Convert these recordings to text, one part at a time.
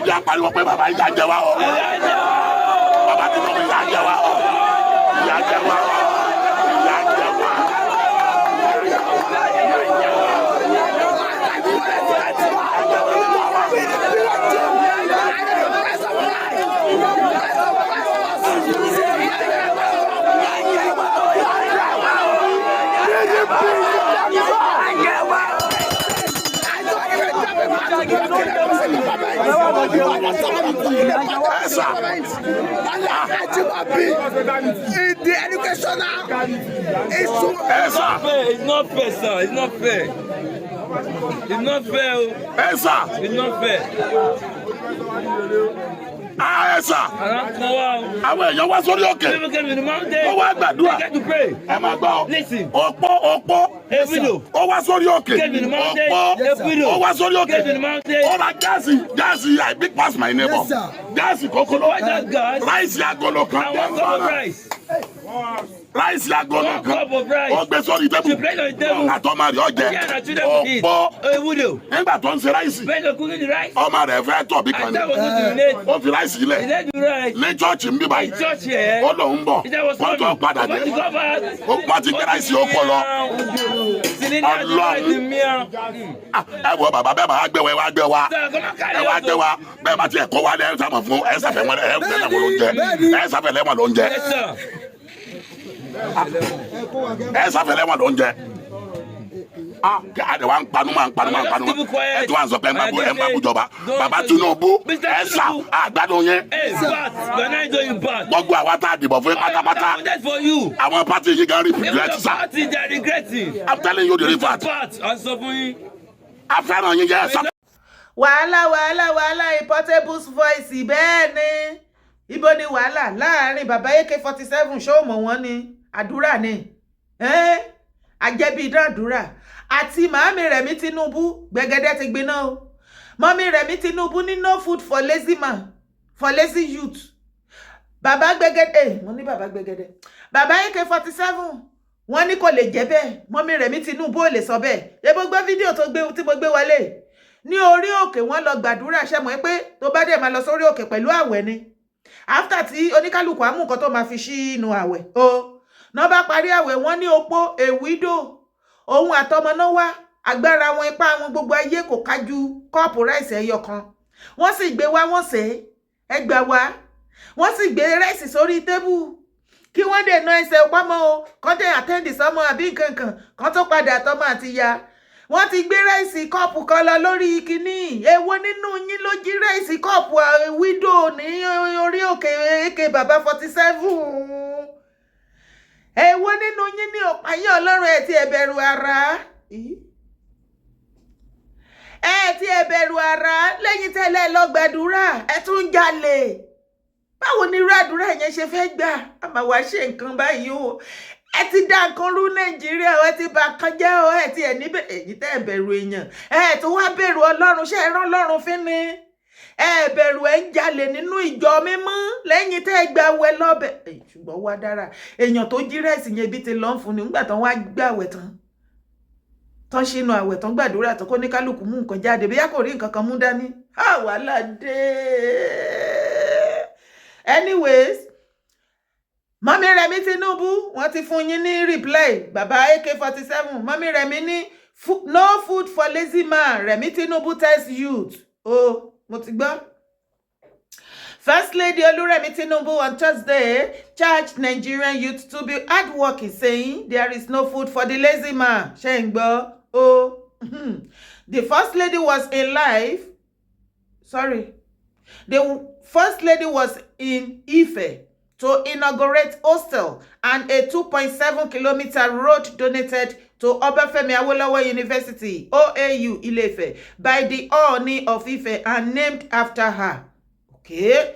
ẹjọ́ pariwo pé bàbá ìyá jẹ wá o. Bàbá Tinubu ìyá jẹ wá o. Ìyá jẹ wá o. Ìyá jẹ wá. The educational is it's not fair, sir. It's not fair. It's not fair. It's not fair. Àwọn èèyàn wá sórí òkè. Ó wá gbàdúrà. Ẹ máa gbọ́. Ọ̀pọ̀. Ó wá sórí òkè. Ọ̀pọ̀. Ó wá sórí òkè. Ó ra gáàsì I big pass my neighbor. Gáàsì kókóló. Ráìsì agolo kan. Ráìsì agolo kan. Ó gbé sórí tébù. Àtọ́mọ rẹ̀ ọ̀jẹ̀. Ọ̀pọ̀. Nígbà tó ń ṣe ráìsì. Ọmọ rẹ̀ fẹ́ tọ̀ bí kan ní. Ó fi ráìsì sílẹ̀ ní chọ́ọ̀chì ń bí báyìí ó lòun bọ̀ wọ́n tó padà dé wọ́n ti gbé ráìsì ó pọ̀ lọ Ọlọ́run ẹ wọ bàbá bẹ́ẹ̀ máa gbé wa ẹ wá gbé wa bẹ́ẹ̀ máa ti ẹ̀kọ́ wa ẹ sábà fún ẹ sáfẹ́ mọ́ ẹ fẹ́ lẹ́wọ̀n ló ń jẹ ẹ sáfẹ́ lẹ́wọ̀n ló ń jẹ ẹ sáfẹ́ lẹ́wọ̀n ló ń jẹ. Ade wa ń panu ẹ tí wọ́n sọ pé ẹ má bú jọba bàbá Tinubu ẹ sà àgbàdo yẹn gbogbo àwa tá a dìbò fún pátápátá àwọn pátì yìí gan regret sà I'm telling you the fact afẹ́ràn yín yẹ sà. wàhálà Portable's voice bẹ́ẹ̀ ni ibo ni wàhálà láàrin bàbá AK47 ṣó mọ̀ wọ́n ni àdúrà ni àjẹbí ìdádúrà àti màámi Remi Tinubu gbẹgẹdẹ ti gbiná o mọ́mí Remi Tinubu ní no food for lazy man for lazy youth bàbá gbẹgẹdẹ mo ní bàbá gbẹgẹdẹ bàbá AK47 wọ́n ní kò lè jẹ́ bẹ́ẹ̀ mọ́mí Remi Tinubu ò lè sọ bẹ́ẹ̀ ṣé gbogbo fídíò tí mo gbé wọlé ní orí òkè wọ́n lọ gbàdúrà ṣe mọ̀ pé tó bá dẹ̀ máa lọ sórí òkè pẹ̀lú àwẹ̀ ni after tí oníkálùkù àmú nǹkan tó máa fi ṣí inú àwẹ̀ o náà bá parí àwẹ̀ wọ́n ní opó a widow òun àtọmọ náà wá agbára wọn ipá wọn gbogbo ayé kò kájú kọ́ọ̀pù ráìsì ẹyọ kan wọ́n sì gbé wá wọ́n sè é gbà wá wọ́n sì gbé ráìsì sórí tébù kí wọ́n dènà ẹsẹ̀ pamọ́ o kán dé àtẹ́ǹdì sọ́mọ àbí nǹkankan kan tó padà àtọmọ àti ya wọ́n ti gbé ráìsì kọ́ọ̀pù kan lọ lórí kínní èwo nínú yín ló jí ráìsì kọ́ọ̀pù wíńdò ní orí òkè AK bàbá 47 èwo nínú yín ní ọ̀páyé Ọlọ́run ẹ̀ tí ẹ bẹ̀rù ara ẹ̀ tí ẹ bẹ̀rù ara lẹ́yìn tẹ́lẹ̀ lọ gbàdúrà ẹ tún jalè báwo ni irú àdúrà yẹn ṣe fẹ́ gbà a máa wá ṣe nǹkan báyìí o ẹ ti dá nǹkan rú Nàìjíríà ẹ ti bà kan jẹ́ o ẹ ti ẹ̀ níbẹ̀ èyí tẹ́ ẹ bẹ̀rù èèyàn ẹ tó wá bẹ̀rù Ọlọ́run ṣe é rán Ọlọ́run fín ni ẹ bẹ̀rù ẹ ń jalè nínú ìjọ mímọ́ lẹ́yìn tẹ́ ẹ gbà wẹ̀ lọ́bẹ̀ ṣùgbọ́n wá dára èèyàn tó jí rẹ́ẹ̀sì yẹn bí ti lọ́n fún ni nígbà tán wá gbàwẹ̀ tán ṣínú àwẹ̀ tán gbàdúrà tán kó ní kálukú mú nǹkan jáde bí yá kò rí nǹkan kan mú dání wàhálà dé. Anyways mọ́mí Remi Tinubu wọ́n ti fún yín ní reply bàbá AK47 mọ́mí Remi ní no food for lazy man Remi Tinubu tells youth mo ti gbọ́. First Lady Remi Tinubu on Thursday charged Nigerian youth to be hardworking, saying there is no food for the lazy man. Shengbo. The First Lady was in live. Sorry. The First Lady was in Ife to inaugurate hostel and a 2.7-kilometer road donated to Obafemi Awolowo University, OAU Ile-Ife, by the Ooni of Ife and named after her. Okay,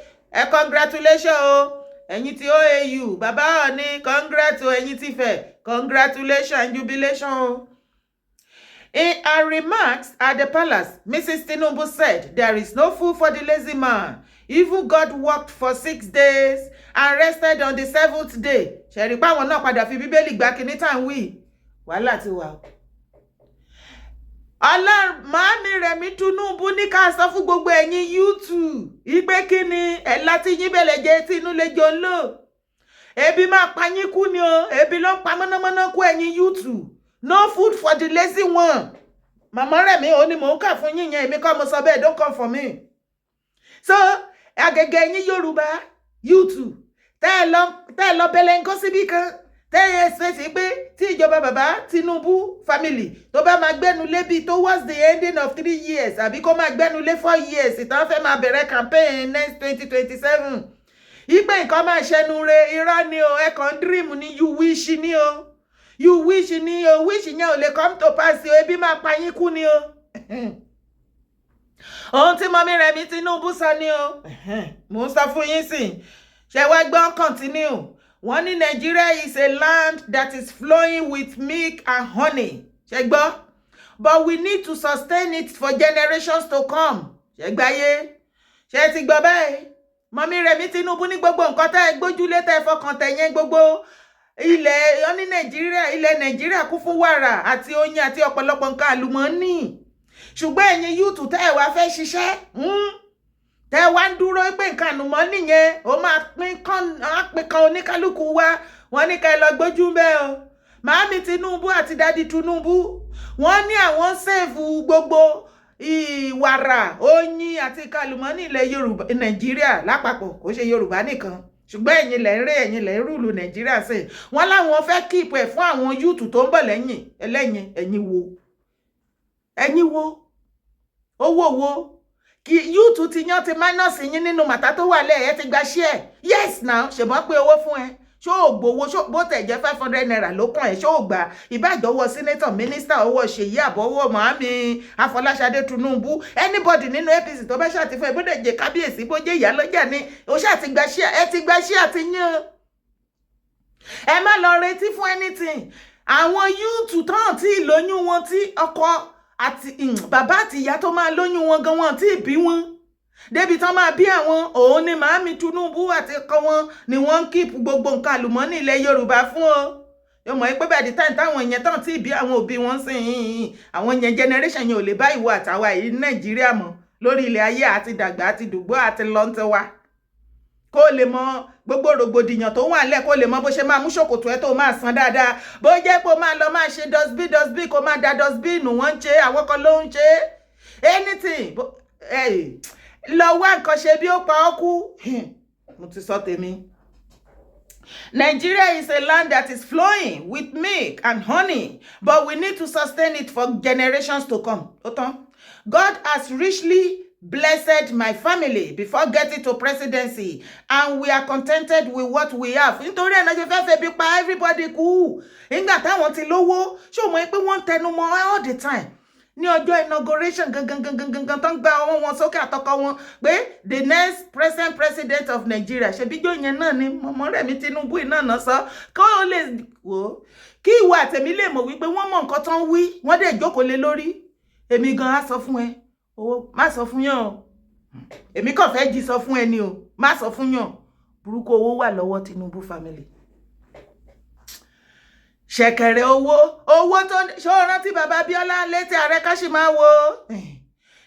congratulations o ẹ̀yin tí OAU bàbá Ooni congrats o ẹ̀yin tí Ifẹ̀ congratulations and jubilation o. In her remarks at the palace, Mrs. Tinubu said there is no food for the lazy man. Even God worked for 6 days and rested on the 7th day. Ṣẹ̀rí pa àwọn náà padà fi Bíbélì gbà kíní tá ń wí wàhálà ti wà. Màámi Remi Tinubu ní ká sọ fún gbogbo ẹ̀yin YouTube ìpè kí ni ẹ̀ láti yín bẹ̀lẹ̀ jẹ́ tí inú lè jọ ń lò. Ebi máa pa yín kú ni o, ebi ló pa mọ́nàmọ́ná kú ẹ̀yin YouTube. No food for the lazy one. Màmá Remi ó ní mò ń kà fún yín yẹn, èmi kọ́ mo sọ bẹ́ẹ̀, don't come for me. So àgẹ̀gẹ̀ ẹ̀yin Yorùbá YouTube tẹ́ ẹ lọ bẹ̀lẹ̀ nǹkan síbí kan tẹ́ ẹ ṣèṣì pé tí ìjọba bàbá Tinubu family tó bá máa gbẹ́nu lé bí towards the ending of 3 years àbí kó máa gbẹ́nu lé 4 years ìtàn fẹ́ máa bẹ̀rẹ̀ campaign next 2027 ìpè nǹkan máa ṣẹnu re irọ́ ni o, ẹ kàn dream ni, you wish ni o, you wish ni o, wish yẹn ò lè come to pass o, ebi máa pa yín kú ni o. Ohun tí mọ́mí Remi Tinubu sọ ni o, mò ń sọ fún yín sí ṣe wá gbọ́n continue. Wọ́n ní Nigeria is a land that is flowing with milk and honey. Ṣé gbọ́? But we need to sustain it for generations to come. Ṣé gbáyé? Ṣé ti gbọ́ báyìí? Mọ́mí Remi Tinubu ní gbogbo nǹkan tẹ́ ẹ gbójúlé tẹ́ ẹ fọkàn tẹ̀ yẹn gbogbo ilẹ̀ ní Nàìjíríà, ilẹ̀ Nàìjíríà kún fún wàrà àti oyin àti ọ̀pọ̀lọpọ̀ nǹkan àlùmọ́ọ́nì. Ṣùgbọ́n ẹ̀yin YouTube tẹ́ ẹ wá fẹ́ ṣiṣẹ́. Tẹ́ wá ń dúró pé nǹkan àlùmọ́ọ́nì yẹn ó máa pín kan oníkálukú wa, wọ́n ní ká ẹ lọ gbójú bẹ́ẹ̀ o. Màámi Tinubu àti Dádì Tinubu wọ́n ní àwọn sèfù gbogbo ìwàrà oyin àti kàlùmọ́ọ́nì ilẹ̀ Yorùbá Nàìjíríà lápapọ̀, kò ṣe Yorùbá nìkan, ṣùgbọ́n ẹ̀yin lẹ̀ ń rè ẹ̀yin lẹ̀ ń rúlu Nàìjíríà sè. Wọ́n láwọn fẹ́ kíìpù ẹ̀ fún àwọn YouTube tó ń bọ̀ lẹ́yìn ẹlẹ́yin. Ẹ̀yin wo owó wo kí YouTube ti yan ti minus yín nínú màtá tó wà lẹ́ ẹ ti gba share. Yes now ṣèbọn pé owó fún ẹ ṣó o gbowó ṣó bó tẹ̀ jẹ́ 500 naira ló kàn ẹ̀ ṣó o gbà ìbájọ́wọ́ senator minister owó Ṣèyí àbọ̀wọ́ Màámi Afọláṣadé Tinubu anybody nínú APC tó bá ṣàtìfẹ́ ìbúdẹ̀ jẹ́ kábíyèsí bó jẹ́ ìyálọ́jà ni o ṣáà ti gba share, ẹ ti gba share ti yín. Ẹ má lọ retí fún anything. Àwọn YouTube tán tí lóyún wọn tí ọkọ àti bàbá àti ìyá tó máa lóyún wọn gan wọn tí bí wọn débi tán máa bí àwọn òun ni Màámi Tinubu àti ọkọ wọn ni wọ́n ń kíìpù gbogbo nǹkan àlùmọ́ọ́nì ilẹ̀ Yorùbá fún o. Yóò mọ̀ pé by the time táwọn èèyàn tán tí bí àwọn òbí wọn sìn àwọn yẹn generation yẹn ò lè bá ìwọ àtàwa yìí Nàìjíríà mọ́ lórí ilẹ̀ ayé àti dàgbà àti dùgbò àti lọ́ntẹ́wà kó lè mọ gbogbo rògbòdìyàn tó wà lẹ́ kó lè mọ bó ṣe máa mú ṣòkòtò ẹ tó máa san dáadáa bó jẹ́ pé ó máa lọ máa ṣe dustbin kó máa da dustbin wọ́n ń ṣe àwọn kan ló ń ṣe anything lọ wá nǹkan ṣe bí ó pa ọ́ kú. Mo ti sọ tèmi. Nigeria is a land that is flowing with milk and honey, but we need to sustain it for generations to come. God has richly blessed my family before getting to presidency, and we are contented with what we have. Nítorí ẹ̀nà ṣe fẹ́ bí pa everybody kú. Nígbà táwọn ti lówó, ṣé o mọ̀ pé wọ́n tẹnu mọ́ all the time. Ní ọjọ́ inauguration gangan tó ń gba ọwọ́ wọn sókè àtọkọ wọn pé the next present president of Nigeria ṣebíjọ́ yẹn náà ni mọ̀mọ́ Remi Tinubu iná náà sọ kó o lè wò ó kí ìwà àtẹ̀mí lè mọ̀ wípé wọ́n mọ̀ nǹkan tó ń wí wọ́n dẹ̀ jókòó lé lórí. Èmi gan á sọ fún ẹ owó má sọ fún yàn o, èmi kàn fẹ́ jí sọ fún ẹ ni o, má sọ fún yàn. Burúkú owó wà lọ́wọ́ Tinubu family. Ṣẹ̀kẹ̀rẹ̀ owó tó ṣó rántí bàbá Bíọ́lá létí ààrẹ káṣí máa wo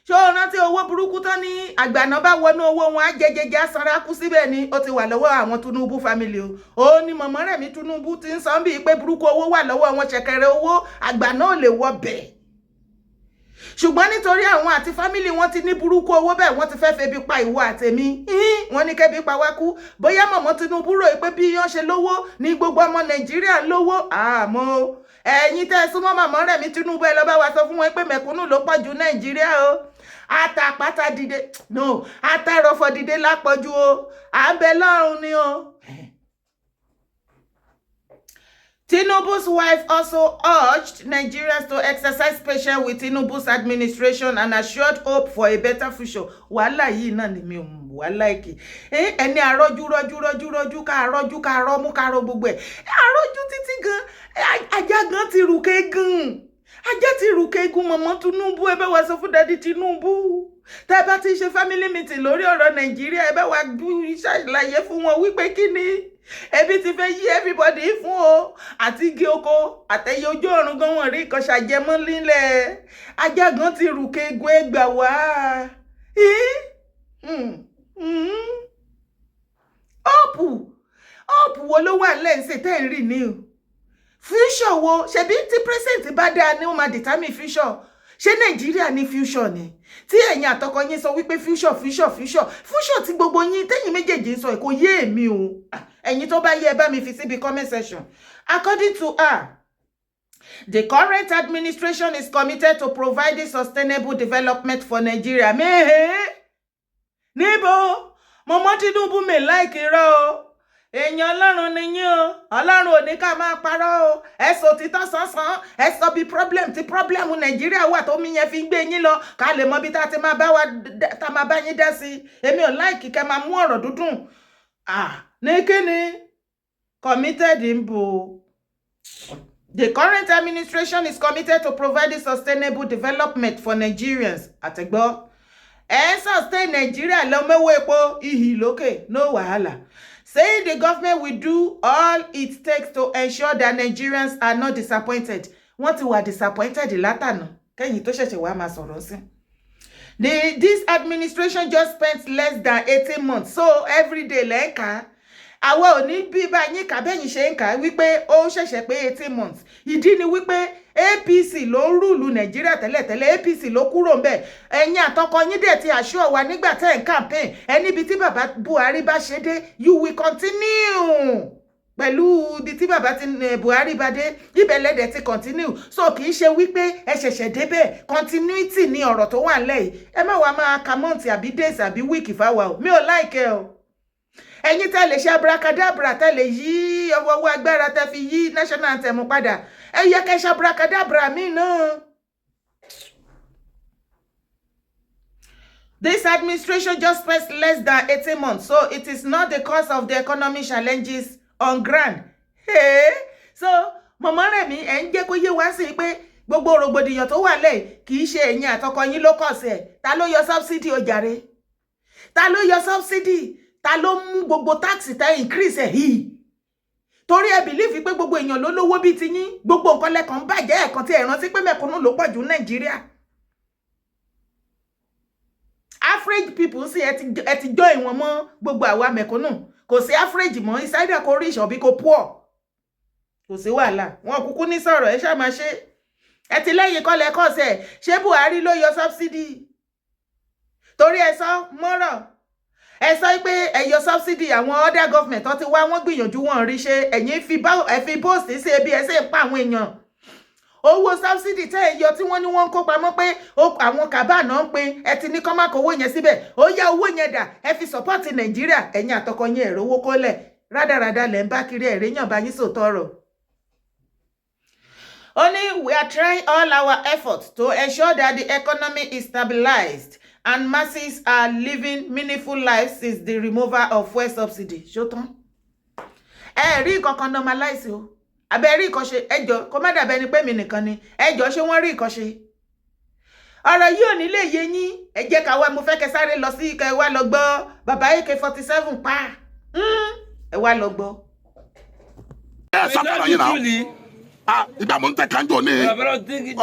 ṣó rántí owó burúkú tó ní àgbàná bá wọnú owó wọn á jẹjẹjẹ asanra kú síbẹ̀ ni ó ti wà lọ́wọ́ àwọn Tinubu family o. Ó ní mọ̀mọ́ Remi Tinubu ti ń sọ bí pé burúkú owó wà lọ́wọ́ wọn, ṣẹ̀kẹ̀rẹ̀ owó àgbàná ò lè wọ bẹ̀. Ṣùgbọ́n nítorí àwọn àti family wọn ti ní burúkú owó bẹ́ẹ̀ wọ́n ti fẹ́ febi pa ìwọ àtẹ̀mí wọ́n ní kẹ́bi pa wá kú. Bóyá mọ̀mọ́ Tinubu rò pé bí yọ́n ṣe lówó ní gbogbo ọmọ Nàìjíríà lówó àmọ́ ẹ̀yin tẹ́ súnmọ́ mọ̀mọ́ Remi Tinubu ẹ lọ bá wa sọ fún wọn pé mẹ̀kúnnù ló pọ̀ jù Nàìjíríà o. Àtàpátá dìde àtàrọ̀fọ̀ dìde lápọ̀jù o, à ń bẹ lọ́run ni o. Tinubu's wife also urged Nigerians to exercise patience with Tinubu's administration and assured hope for a better future. Wàhálà yìí náà ni mi ò wà láìkì. Ẹni àrọ́jú ká àrọ́jú ká àrọ́mú ká àrọ́ gbogbo ẹ̀. Àrọ́jú títí gan, ajá gan ti rùkẹ́ gan. Ajá ti rùkẹ́ gan mọ̀mọ́ Tinubu ẹ bá wa sọ fún Dádì Tinubu. tẹ́ bá ti ṣe family meeting lórí ọ̀rọ̀ Nàìjíríà ẹ bá wa ṣàlàyé fún wọn wípé kí ni ebi ti fẹ́ yí everybody fún o àti igi oko àtẹ̀yẹ ojú ọ̀run gan wọn rí nǹkan ṣàjẹmọ́ lílẹ̀ ajá gan ti rùkẹ́ egun ẹgbà wá. Ọ̀pù wo ló wà lẹ́ǹsẹ̀ tẹ́ ń rí ni o future wo ṣebí tí present bá dáa ni ó máa determine future ṣé Nàìjíríà ní future ni tí ẹ̀yin àtọkọ yín sọ wípé future tí gbogbo yín tẹ́yin méjèèjì ń sọ kò yé èmi o ẹ̀yin tó bá yé ẹ bá mi fi síbi comment section. According to her, the current administration is committed to providing sustainable development for Nigeria. Níbo Mọ̀mọ́ Tinubu mi like irọ́ o èèyàn Ọlọ́run ni yín o Ọlọ́run ò ní ká máa parọ́ o ẹ sọ títọ́ sánsan ẹ sọ bí problem Nàìjíríà wà tó mi yẹn fi gbé yín lọ ká lè mọ bí tá ti máa bá yín dá sí èmi ò like kẹ́ máa mú ọ̀rọ̀ dúdùn ní kíni committed ń bò. The current administration is committed to providing sustainable development for Nigerians. Àtẹ̀gbọ́ sustain Nigeria lọ́mọ́wọ́ epo ìhì lókè no wahala. Saying the government will do all it takes to ensure that Nigerians are not disappointed. Wọ́n ti wà disappointed látànà kẹ́yìn tó ṣẹ̀ṣẹ̀ wá máa sọ̀rọ̀ sí. This administration just spent less than 18 months. So every day lẹ́ẹ̀ka àwa ò ní bí bá yín kà bẹ́yìn ṣe ń kà wípé ó ṣẹ̀ṣẹ̀ pé 18 months. Ìdí ni wípé APC ló ń rúùlù Nàìjíríà tẹ́lẹ̀tẹ́lẹ̀ APC ló kúrò ń bẹ̀ ẹ̀yin àtọkọ yín dẹ̀ ti àṣọ wa nígbà tẹ́ ń campaign ẹni ibi tí bàbá Buhari bá ṣe dé you will continue pẹ̀lú ibi tí bàbá Buhari bá dé ibẹ̀ lẹ́dẹ̀ ti continue so kì í ṣe wípé ẹ ṣẹ̀ṣẹ̀ débẹ̀ continuity ni ọ̀rọ̀ tó wà nílẹ̀ yìí ẹ má wá máa ka month àbí days àbí week fáwa o mi ò like ẹ o ẹ̀yin tẹ́ lè ṣe abracadabra tẹ́ lè yí ọwọ́ agbára tẹ́ fi yí national anthem padà ẹ yẹ kẹ́ ṣe abracadabra mi náà. This administration just spent less than 18 months, so it is not the cause of the economic challenges on ground. Hey, so Mama Remi ẹ ń jẹ́ kó yé wá sí pé gbogbo rògbòdìyàn tó wà lẹ́yìn kì í ṣe ẹ̀yin àtọkọ yín ló kọ̀ sí ẹ̀ ta ló yọ subsidy ó jàre ta ló yọ subsidy ta ló mú gbogbo tax ta increase ẹ̀ yìí torí ẹ believe pé gbogbo èèyàn ló lówó bí ti yín gbogbo nǹkan lẹ́kàn bàjẹ́ ẹ̀kan tí ẹ rántí pé mẹ̀kúnnù ló pọ̀ jù Nàìjíríà. Average people sí ẹ ti join wọn mọ́ gbogbo àwa mẹ̀kúnnù kò sí average mọ́ ìsáídà kò rich ọ̀bí kò poor kò sí wàhálà wọn kúkú ní sọ̀rọ̀ ẹ ṣáà máa ṣe ẹ ti lẹ́yìn kọ́lẹ̀ kọ́sẹ̀ ṣé Buhari ló yọ subsidy torí ẹ sọ mọ́rọ̀ ẹ sọ pé ẹ yọ subsidy àwọn other government tó ti wá wọ́n gbìyànjú wọn rí ṣe ẹ̀yin fi post sí ebi ẹ ṣe ń pa àwọn èèyàn owó subsidy tẹ́ ẹ yọ tí wọ́n ní wọ́n kó pamọ́ pé àwọn kàbá náà ń pín ẹ ti ní kọ́ máa kówó yẹn síbẹ̀ ó yá owó yẹn dà ẹ fi support Nàìjíríà ẹ̀yin àtọkọ yín ẹ̀rọ owó kọ́lẹ̀ rádaràda lẹ̀ ń bá kiri ẹ̀rẹ́ yàn bá yín sòótọ́ ọ̀rọ̀. Only we are trying all our efforts to ensure that the economy is stabilized and masses are living meaningful lives since the removal of fuel subsidy. Ṣótán. Rí nǹkan normalize o. Abẹ́ rí nǹkan ṣe ẹjọ́ kó má dàbẹ́ ni pé mi nìkan ni ẹjọ́ ṣé wọ́n rí nǹkan ṣe. Ọ̀rọ̀ yìí ò ní lè yé yín ẹ jẹ́ ká wá mo fẹ́ kẹ́ sáré lọ sí kẹ́ wá lọ gbọ́ bàbá AK47 pa. Ẹ wá lọ gbọ́. Ẹ sọ́kàrà yín náà. Ìgbà mo ń tẹ kánjọ ní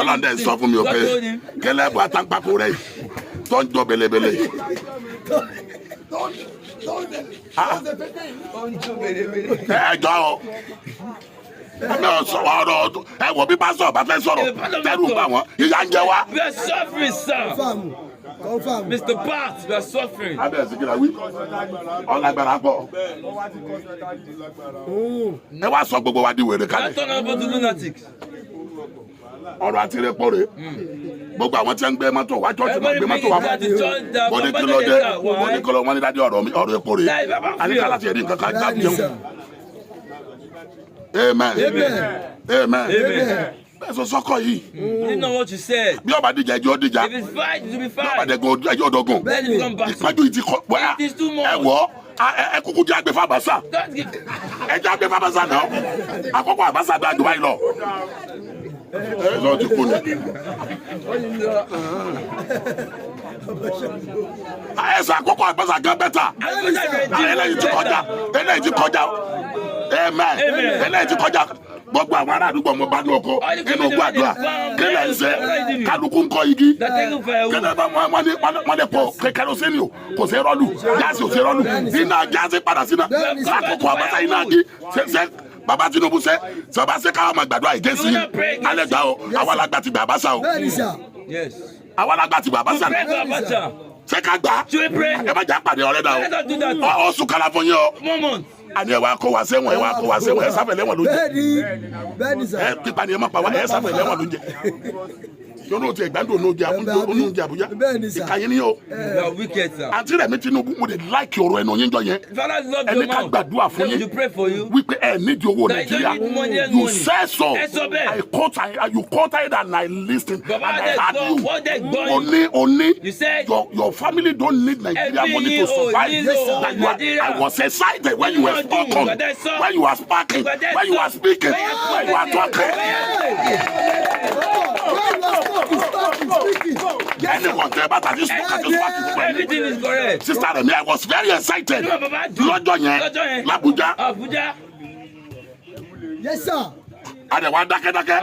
ọlọ́dẹ sọ fún mi ò pé kẹlẹ́bù àtàǹpàkò rẹ̀ tó ń jọ belebele. Ẹ jọ ọ ẹmẹ ọsọwọ ọ̀rọ̀ ẹ wọ bí pásọ bá fẹ́ sọ̀rọ̀ tẹrù bá wọn ìyà ń jẹ wá. We are suffering, sir. Mr. Bat, we are suffering. Abẹ́ ẹ̀sìnkìlá wí ọ̀làgbàrà pọ̀. Ẹ wá sọ gbogbo wa di wèrè kalẹ̀. I turn over to lunatics. Ọ̀rọ̀ àti rẹpọ̀ rẹ̀ gbogbo àwọn tí ń gbé mọ́tò wá jọ́ọ̀tì máa gbé mọ́tò wá mọ́. Bọ́dé kí ló dé bọ́dé kí ló wọ́n ní dájú ọ̀rọ̀ epo rẹ̀. Àníkàlà ti ẹ̀rí nǹkan kan já jẹun. Amen. Amen. Bẹ́ẹ̀ sọ sọ́kọ̀ yìí. You didn't know what you said. Bí ọba díjà ẹjọ́ díjà. If it's fight, it will be Bí ọba fight. dẹ̀gbọ́n ẹjọ́ dọ́gùn. Then you become battle. Ìpájú ìtì kọ́ bóyá It is too much. ẹ wọ́ ẹ kúkú jẹ́ àgbẹ̀ fábàṣà. Don't give. Ẹ jẹ́ àgbẹ̀ fábàṣà náà. Àkọ́kọ́ àbáṣà gba àjùbá yìí lọ. lọ ti kú ni. Ẹ̀sà àkọ́kọ́ àgbàsà gan bẹ́tà. Eléyìí ti kọjá. Amen. Eléyìí ti kọjá. Gbogbo àwọn ará àdúgbò mo bá ní ọkọ nínú gbàdúrà kílẹ̀ ń sẹ́ kálukú ń kọ́ igi kílẹ̀ bá wọn lè pọ̀ kẹrọsẹ́nì o kò sí rọ́ọ̀lù gáàsì ò sí rọ́ọ̀lù iná gáàsì padà síná lákòókò àbáta iná igi ṣẹṣẹ bàbá Tinubu sẹ sọba sẹ káwọn máa gbàdúrà ìgẹ́sì alẹ́ gbà o àwọn alágbà ti bàbá sá o àwọn alágbà ti bàbá sá ṣe ká gbà ẹ má jà pàdé ọ̀rẹ́ dà o ọ̀sùn kala fún yín o. Ani ẹ wa kó wa sẹ́wọ̀n ẹ sáfẹ́ lẹ́wọ̀n ló jẹ ẹ pípa ni ẹ má pa wa ẹ sáfẹ́ lẹ́wọ̀n ló jẹ yọnu ti ẹgbàdo n'ojà Abuja ìkànnì ni o àti Remi Tinubu mo de like ọ̀rọ̀ ẹnu yín jọ yẹn ẹni ká gbàdúrà fún yín wípé ẹ nídìí owó Nàìjíríà you say so you quoted and I listened and I heard you only your family don't need Nigeria money to survive I was excited when you were spoken when you were speaking when you were speaking when you were talking. Everything is correct. Sister Remi, I was very excited. Lọ́jọ́ yẹn, l'Abuja. Yes, sir. Adé wa dákẹ́dákẹ́.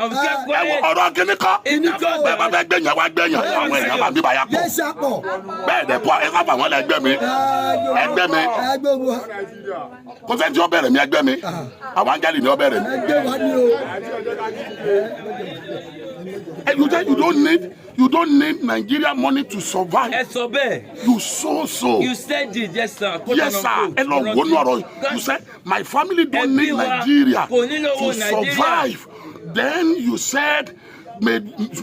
Ọ̀rọ̀ kìíní kan. Bẹ́ẹ̀ bá bẹ gbẹ̀yàn wá gbẹ̀yàn. Àwọn èèyàn máa bí bàyà pọ̀. Bẹ́ẹ̀ dẹ̀ kọ́ ẹ sábà wọn lẹ ẹgbẹ́ mi. Ẹgbẹ́ mi. Kó sẹ́ni tí ó bẹ̀rẹ̀ mi ẹgbẹ́ mi. Àwọn áńgẹ́lì ni ó bẹ̀rẹ̀ mi. You don't need Nigeria money to survive. You so. You said it, yes sir. Yes sir. You said my family don't need Nigeria to survive. Then you said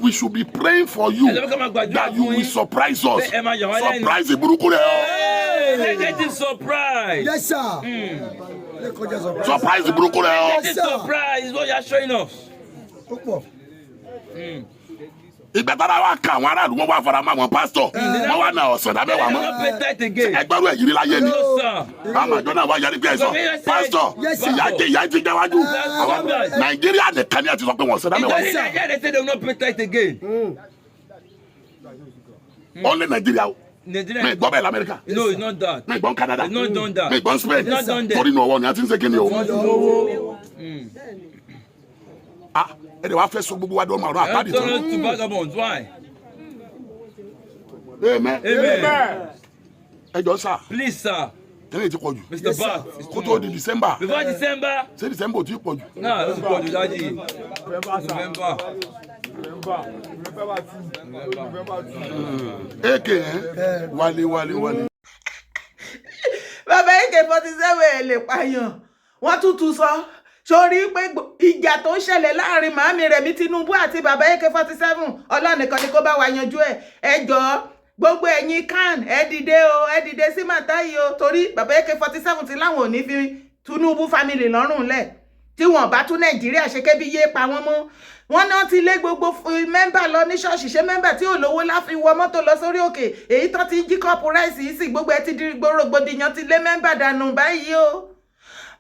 we should be praying for you that you will surprise us. Surprise the Bururuku. Negative surprise. Yes sir. Surprise the Bururuku. Negative surprise is what you are showing us. Ìgbà tára wa kan àwọn aráàlú wọn wá fara mọ́ àwọn pásítọ̀ wọn wá na ọ̀sán dábẹ́ wà mọ́ ẹgbẹ́rú ẹ̀ yìí láyé ni àwọn àjọ náà wá yarí pé ẹ̀sọ́ pásítọ̀ ìyá ti jáwájú Nàìjíríà nìkan ni a ti sọ pé wọ́n ọ̀sán dábẹ́ wà mọ́. Only Nigeria o. Mi gbọ́ bẹ́ẹ̀ l'Amẹ́ríkà. No, it's not that. Mi gbọ́ Canada. It's not done that. Mi gbọ́ Spain. It's not done that. Torí inú ọwọ́ ni a ti ń ṣe kí ni o. Ẹ de wa fẹ́ so gbogbo wa dọ́ọ̀mù àrùn àpáàdì tán. Turn to vagabonds, why? Amen. Ẹ jọ sá. Please, sir. Kẹ́lẹ́ ti pọ̀ jù. Mr. Bat. Kó tó di December. Before December. Ṣé December ò tí pọ̀ jù? Nah, ó ti pọ̀ jù dájú. November. Eke wálé. Bàbá AK47 ẹ̀ lè pààyàn wọ́n tún sọ sórí pé ìjà tó ń ṣẹlẹ̀ láàrin màámi Remi Tinubu àti bàbá AK47 ọlọ́nìkan ni kó bá wa yanjú ẹ jọ̀ọ́ gbogbo ẹ̀yin kan ẹ dìde sí màtá yìí o torí bàbá AK47 ti láwọn ò ní fi Tinubu family lọ́rùn lẹ̀ tí wọ́n bá tún Nàìjíríà ṣe kébí yé pa wọ́n mọ́ wọ́n náà ti lé gbogbo mẹ́mbà lọ ní ṣọ́ọ̀ṣì ṣé mẹ́mbà tí ò lówó láfi wọ mọ́tò lọ sórí òkè èyí tán ti ń jí kọ́ọ̀pù ráìsì yìí sì gbogbo ẹ ti di gbòrògbòdìyàn ti lé mẹ́mbà dànù báyìí o.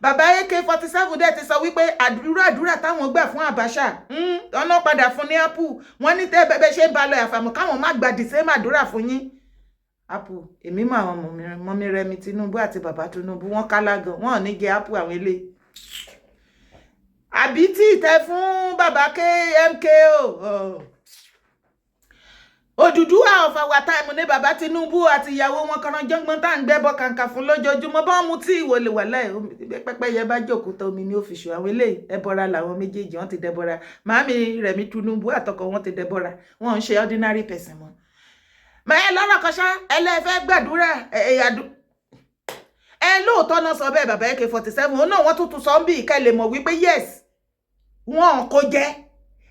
Bàbá AK47 dẹ̀ ti sọ wípé àdúrà táwọn gbà fún Abacha ọ̀nà padà fún ní Apple wọ́n ní tẹ́ bẹ́ẹ̀ ṣe ń ba lọ àfàmù káwọn má gba dìsẹ́mà àdúrà fún yín. Apple èmi mọ àwọn mọ̀mí Remi Tinubu àti bàbá Tinubu wọ́n kálágan wọ́n ò ní jẹ Apple àwọn ilé. Àbí tí ìtẹ́ fún bàbá KMKO Odùduwà of our time ní bàbá Tinubu àti ìyàwó wọn kan jọ́ngbọ́n tá à ń gbẹ́bọ kàǹkà fún lójoojúmọ́ bá mú tí ìwòlèwàlẹ̀ pẹ́pẹ́ yẹ bá jókòó tó omi ní òfìṣù àwọn eléyìí ẹbọra làwọn méjèèjì wọn ti dẹbọra màámi Remi Tinubu àtọkọ wọn ti dẹbọra wọn ń ṣe ordinary person mọ́. mẹ́ẹ̀ lọ́rọ̀ kan ṣá ẹlẹ́fẹ́ gbàdúrà ẹ lóòótọ́ náà sọ bẹ́ẹ̀ bàbá AK47 ó náà wọ́n tún sọ ń bí ìka lè mọ̀ wípé yes wọn kò jẹ́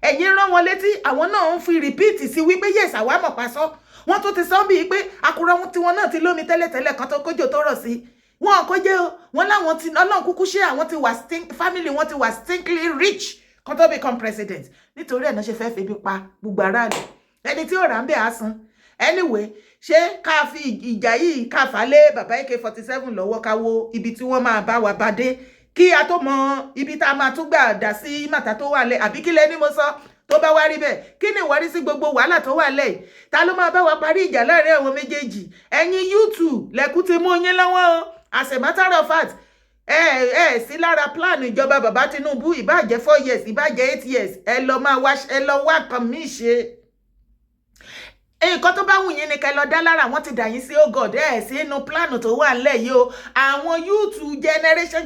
ẹ̀yin rán wọn létí àwọn náà ń fi rìpíìtì sí wípé yes àwa mọ̀ pàṣọ wọ́n tún ti sọ bíi pé àkùrọ̀ tí wọn náà ti lómi tẹ́lẹ̀tẹ́lẹ̀ kan tó kójò tó rọ̀ sí wọn kò jẹ́ o wọn láwọn ti ọlọ́run kúkú ṣe àwọn ti wà family wọn ti wà stinkly rich kan tó become president nítorí ẹ̀ náà ṣe fẹ́ febi pa gbogbo aráàlú ẹni tí ò rà ń bẹ̀ á san anyway ṣé ká fi ìjà yìí ká fà lé bàbá AK47 lọ́wọ́ ká wo ibi tí wọ́n máa bá wa bá dé kí a tó mọ ibi tá a máa tún gbà dá sí màtá tó wà lẹ àbí kí lẹ ní mo sọ tó bá wá rí bẹ́ẹ̀ kí ni ìwọ rí sí gbogbo wàhálà tó wà lẹ́yìn ta ló máa bá wa parí ìjà láàrin àwọn méjèèjì ẹ̀yin YouTube lẹ́kùn ti mú yín lọ́wọ́ o as a matter of fact sí lára plan ìjọba bàbá Tinubu ìbàjẹ́ 4 years ìbàjẹ́ 8 years ẹ lọ wá nǹkan míì ṣe nǹkan tó bá wù yín ni kẹ́ lọ dá lára àwọn ti dà yín sí oh God sí inú plan tó wà ńlẹ̀ yìí o àwọn YouTube generation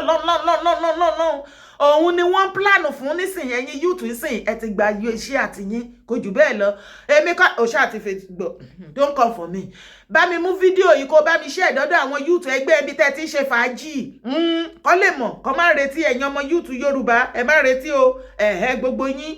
lọ́nlọ́nlọ́nlọ́nlọ́nlọ́nlọ́ òun ni wọ́n plan fún nísìn ẹ̀yin YouTube sìn ẹ ti gba iṣẹ́ àtìyín kò jù bẹ́ẹ̀ lọ èmi kọ́ òṣà àti Facebook don't come for me bá mi mú fídíò yìí kó bá mi ṣe ìdọ́dọ̀ àwọn YouTube ẹgbẹ́ ibi tẹ́ ti ń ṣe fàájì kọ́ lè mọ̀ kọ́ má retí ẹ̀yin ọmọ YouTube Yorùbá ẹ má retí o gbogbo yín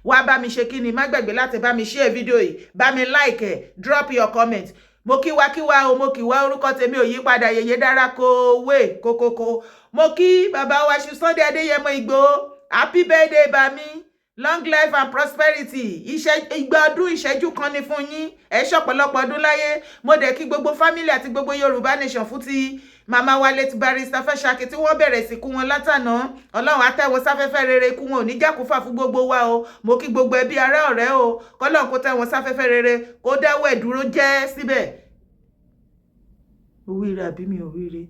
wá bá mi ṣe kí ni má gbàgbé láti bá mi share fídíò yìí bá mi like drop your comment mo kí wá o mo kí wá orúkọ tèmi ò yí padà Yèyé Dára Kowé kókókó mo kí bàbá wa ṣe Sunday Adéyẹmọ Ìgbòho happy birthday bá mi long life and prosperity igba ọdún ìṣẹ́jú kan ni fún yín ẹ ṣọ̀pọ̀lọpọ̀ ọdún láyé mo dẹ̀ kí gbogbo family àti gbogbo Yorùbá nation fún ti màmá wa late barrister Fẹ́ṣakí tí wọ́n bẹ̀rẹ̀ sí kú wọn látàná Ọlọ́run àtẹ́wọ́ sáfẹ́fẹ́ rere kú wọn ò ní jákúfà fún gbogbo wa o mo kí gbogbo ẹbí ará ọ̀rẹ́ o kọ́lọ́run kó tẹ́wọ́n sáfẹ́fẹ́ rere kó dáwọ́ ẹ̀dúró jẹ́ síbẹ̀ òwúrẹ́ àbí mi òwúrẹ́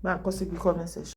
bá ń kọ́ sí bí comment section.